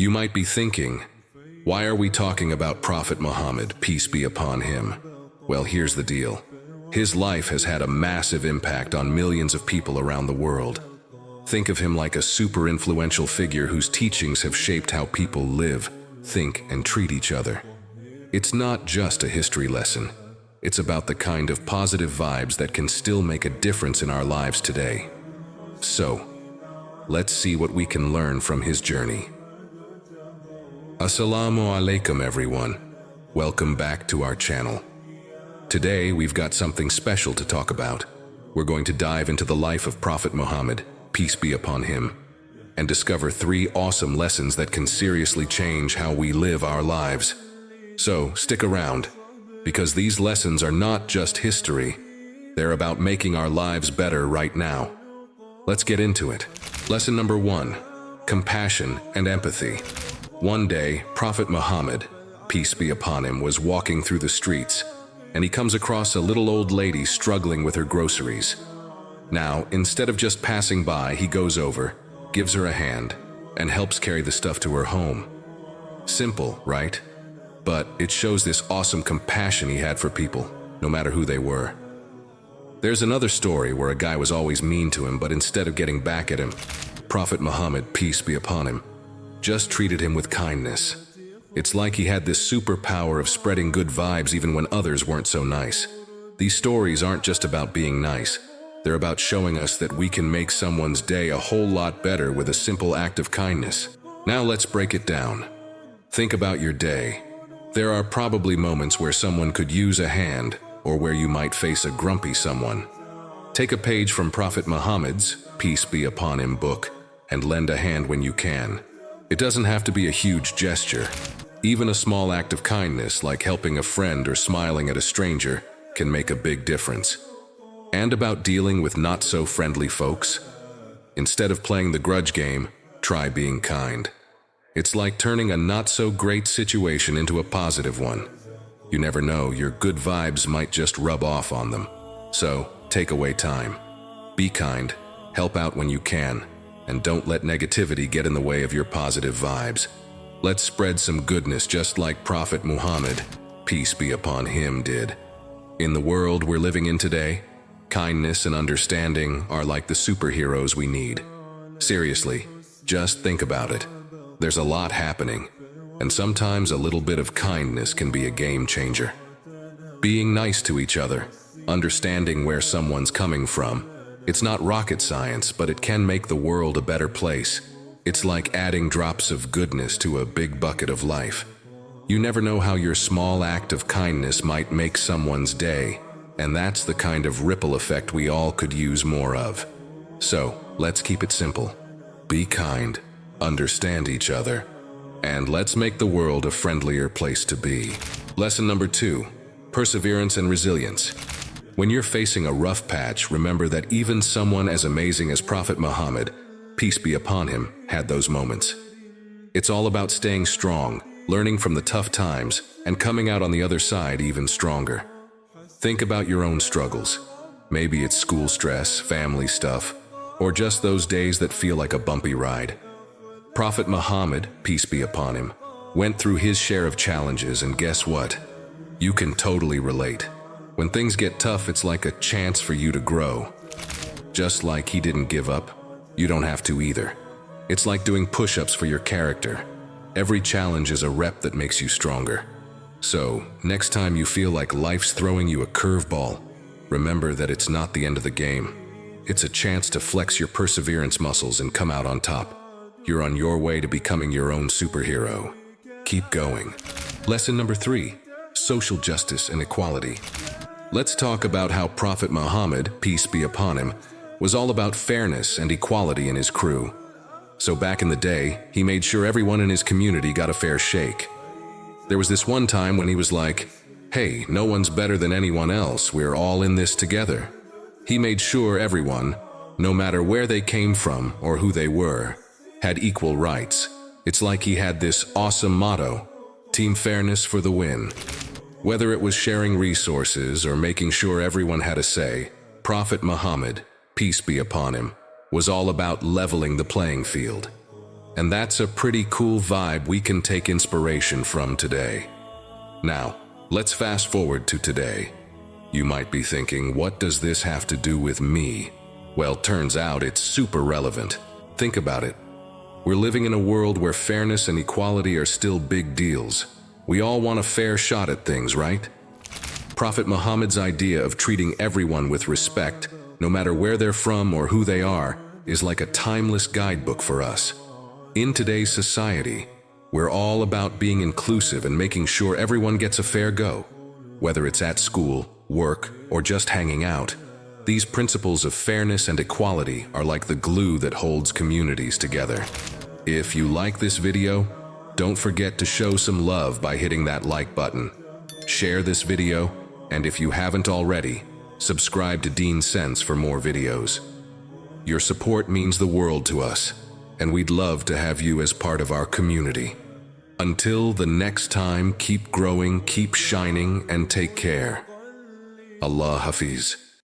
You might be thinking, why are we talking about Prophet Muhammad, peace be upon him? Well, here's the deal. His life has had a massive impact on millions of people around the world. Think of him like a super influential figure whose teachings have shaped how people live, think, and treat each other. It's not just a history lesson. It's about the kind of positive vibes that can still make a difference in our lives today. So, let's see what we can learn from his journey. Assalamu alaikum everyone. Welcome back to our channel. Today we've got something special to talk about. We're going to dive into the life of Prophet Muhammad, peace be upon him, and discover 3 awesome lessons that can seriously change how we live our lives. So stick around, because these lessons are not just history. They're about making our lives better right now. Let's get into it. Lesson number 1, compassion and empathy. One day, Prophet Muhammad, peace be upon him, was walking through the streets, and he comes across a little old lady struggling with her groceries. Now, instead of just passing by, he goes over, gives her a hand, and helps carry the stuff to her home. Simple, right? But it shows this awesome compassion he had for people, no matter who they were. There's another story where a guy was always mean to him, but instead of getting back at him, Prophet Muhammad, peace be upon him, just treated him with kindness. It's like he had this superpower of spreading good vibes even when others weren't so nice. These stories aren't just about being nice. They're about showing us that we can make someone's day a whole lot better with a simple act of kindness. Now let's break it down. Think about your day. There are probably moments where someone could use a hand, or where you might face a grumpy someone. Take a page from Prophet Muhammad's, peace be upon him, book, and lend a hand when you can. It doesn't have to be a huge gesture. Even a small act of kindness, like helping a friend or smiling at a stranger, can make a big difference. And about dealing with not-so-friendly folks. Instead of playing the grudge game, try being kind. It's like turning a not-so-great situation into a positive one. You never know, your good vibes might just rub off on them. So, take away time. Be kind, help out when you can, and don't let negativity get in the way of your positive vibes. Let's spread some goodness just like Prophet Muhammad, peace be upon him, did. In the world we're living in today, kindness and understanding are like the superheroes we need. Seriously, just think about it. There's a lot happening, and sometimes a little bit of kindness can be a game changer. Being nice to each other, understanding where someone's coming from, it's not rocket science, but it can make the world a better place. It's like adding drops of goodness to a big bucket of life. You never know how your small act of kindness might make someone's day, and that's the kind of ripple effect we all could use more of. So, let's keep it simple. Be kind, understand each other, and let's make the world a friendlier place to be. Lesson number 2, perseverance and resilience. When you're facing a rough patch, remember that even someone as amazing as Prophet Muhammad, peace be upon him, had those moments. It's all about staying strong, learning from the tough times, and coming out on the other side even stronger. Think about your own struggles. Maybe it's school stress, family stuff, or just those days that feel like a bumpy ride. Prophet Muhammad, peace be upon him, went through his share of challenges, and guess what? You can totally relate. When things get tough, it's like a chance for you to grow. Just like he didn't give up, you don't have to either. It's like doing push-ups for your character. Every challenge is a rep that makes you stronger. So, next time you feel like life's throwing you a curveball, remember that it's not the end of the game. It's a chance to flex your perseverance muscles and come out on top. You're on your way to becoming your own superhero. Keep going. Lesson number 3, social justice and equality. Let's talk about how Prophet Muhammad, peace be upon him, was all about fairness and equality in his crew. So back in the day, he made sure everyone in his community got a fair shake. There was this one time when he was like, hey, no one's better than anyone else, we're all in this together. He made sure everyone, no matter where they came from or who they were, had equal rights. It's like he had this awesome motto, team fairness for the win. Whether it was sharing resources or making sure everyone had a say, Prophet Muhammad, peace be upon him, was all about leveling the playing field. And that's a pretty cool vibe we can take inspiration from today. Now, let's fast forward to today. You might be thinking, what does this have to do with me? Well, turns out it's super relevant. Think about it. We're living in a world where fairness and equality are still big deals. We all want a fair shot at things, right? Prophet Muhammad's idea of treating everyone with respect, no matter where they're from or who they are, is like a timeless guidebook for us. In today's society, we're all about being inclusive and making sure everyone gets a fair go. Whether it's at school, work, or just hanging out, these principles of fairness and equality are like the glue that holds communities together. If you like this video, don't forget to show some love by hitting that like button. Share this video, and if you haven't already, subscribe to Dean Sense for more videos. Your support means the world to us, and we'd love to have you as part of our community. Until the next time, keep growing, keep shining, and take care. Allah Hafiz.